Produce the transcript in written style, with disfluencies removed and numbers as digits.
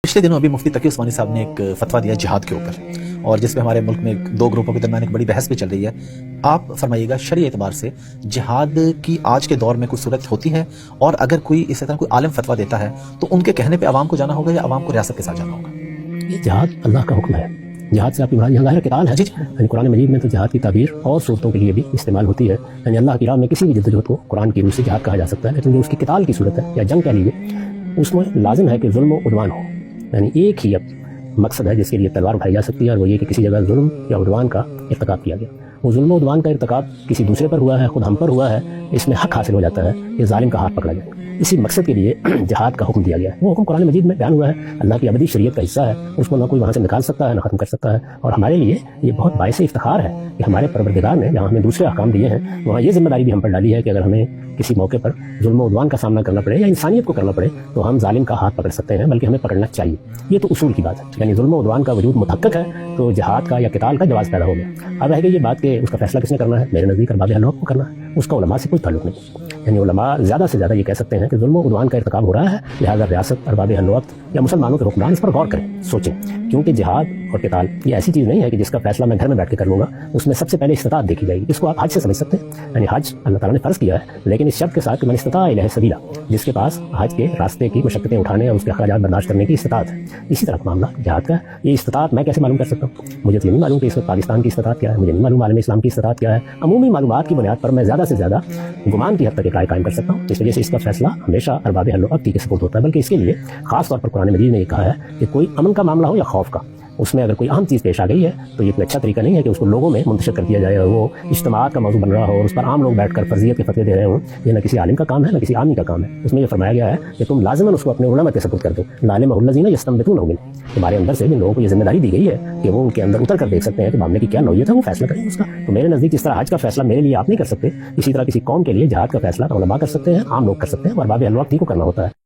पिछले दिनों अभी मुफ्ती तकी उस्मानी साहब ने एक फतवा दिया जिहाद के ऊपर, और जिसमें हमारे मुल्क में दो ग्रुपों के दरमियान एक बड़ी बहस भी चल रही है। आप फरमाइएगा शरई एतबार से जिहाद की आज के दौर में कोई सूरत होती है, और अगर कोई इस तरह कोई आलिम फतवा देता है तो उनके कहने पे आवाम को जाना होगा या आवाम को रियासत के साथ जाना होगा? ये जिहाद अल्लाह का हुक्म है। जिहाद से आपकी मुराद यहाँ ज़ाहिर किताल है। यानी कुरान मजीद में तो जिहाद की ताबीर और सूरतों के लिए भी इस्तेमाल होती है। यानी अल्लाह की राह में किसी भी जद्दोजहद को कुरान की रूह से जिहाद कहा जा सकता है, लेकिन जो उसकी किताल की सूरत है या जंग कह लीजिए, उसमें लाजिम है कि जुल्म व उद्वान हो। यानी एक ही अब मकसद है जिसके लिए तलवार उठाई जा सकती है, और वो ये कि किसी जगह जुल्म या उद्वान का इर्तिकाब किया गया। वो जुल्म उद्वान का इर्तिकाब किसी दूसरे पर हुआ है, खुद हम पर हुआ है, इसमें हक हासिल हो जाता है, ये जालिम का हाथ पकड़ा जाए। इसी मकसद के लिए जिहाद का हुक्म दिया गया है। वो हुक्म कुरान मजीद में बयान हुआ है, अल्लाह की अबदी शरीयत का हिस्सा है, उसको ना कोई वहाँ से निकाल सकता है ना ख़त्म कर सकता है। और हमारे लिए ये बहुत बाइस इफ्तिखार है कि हमारे परवरदिगार ने जहाँ हमें दूसरे अहकाम दिए हैं, वहाँ ये जिम्मेदारी भी हम पर डाली है कि अगर हमें किसी मौके पर जुल्म उद्वान का सामना करना पड़े या इंसानियत को करना पड़े तो हम जालिम का हाथ पकड़ सकते हैं, बल्कि हमें पकड़ना चाहिए। ये तो उसूल की बात है। यानी जुल्म उद्वान का वजूद मुतहक्कक है तो जिहाद का या किताल का जवाज़ पैदा हो गया। अब रह गई ये बात कि उसका फैसला किसने करना है। मेरे नज़दीक अरबाब हल वक्त को करना है, उसका उलमा से कोई ताल्लुक नहीं। यानी उलमा ज़्यादा से ज़्यादा ये कह सकते हैं कि जुल्म उद्वान का इर्तिकाब हो रहा है, लिहाजा रियासत अरबाब हल वक्त या मुसलमानों के हुक्मरान इस पर गौर करें, सोचें। क्योंकि जिहाद और किताल ये ऐसी चीज़ नहीं है कि जिसका फैसला मैं घर में बैठ के कर लूँगा। उसमें सबसे पहले इस्तिताअत देखी जाएगी। इसको आप हज से समझ सकते हैं। यानी हज अल्लाह ताला ने फ़र्ज़ किया है, लेकिन इस शर्त के साथ कि मन इस्तता इलैहि सबीला, जिसके पास हज के रास्ते की मशक्क़तें उठाने और उसके अख़राजात बर्दाश्त करने की इस्तिताअत है। इसी तरह मामला जिहाद का, ये इस्तिताअत मैं कैसे मालूम कर सकता हूँ? मुझे तो ये नहीं मालूम कि इस वक्त पाकिस्तान की इस्तिताअत क्या है, मुझे नहीं मालूम आलम इस्लाम की इस्तिताअत क्या है। अमूमी मालूमात की बुनियाद पर मैं ज़्यादा से ज़्यादा गुमान की हद तक एक राय कायम कर सकता हूँ। इस वजह से इसका फैसला हमेशा अरबाब हल वक्त के सपोर्ट होता है, बल्कि इसके लिए खास तौर पर कुरान मजीद ने कहा है कि कोई अमन का मामला हो या खौफ का, उसमें अगर कोई अहम चीज़ पेश आ गई है तो ये कोई अच्छा तरीका नहीं है कि उसको लोगों में मुंतशिर कर दिया जाए और वो इज्तिमाअत का मौजू बन रहा हो और उस पर आम लोग बैठकर फर्जियत के फतवे दे रहे हों। ये न किसी आलिम का काम है, न किसी आदमी का काम है। उसमें ये फरमाया गया है कि तुम लाज़िमन उसको अपने उलमा के सपोर्ट कर दो। लालिमहुल्लज़ीना यस्तंबितूनहु मिन, तुम्हारे अंदर से जिन लोगों को ये जिम्मेदारी दी गई है कि वो उनके अंदर उतर कर देख सकते हैं कि मामले की क्या नौयत है, वो फैसला करें उसका। तो मेरे नज़दीक जिस तरह हज का फैसला मेरे लिए आप नहीं कर सकते, इसी तरह किसी कौम के लिए जिहाद का फैसला उलमा कर सकते हैं, आम लोग कर सकते हैं, और अरबाब हल वक्त ही को करना होता है।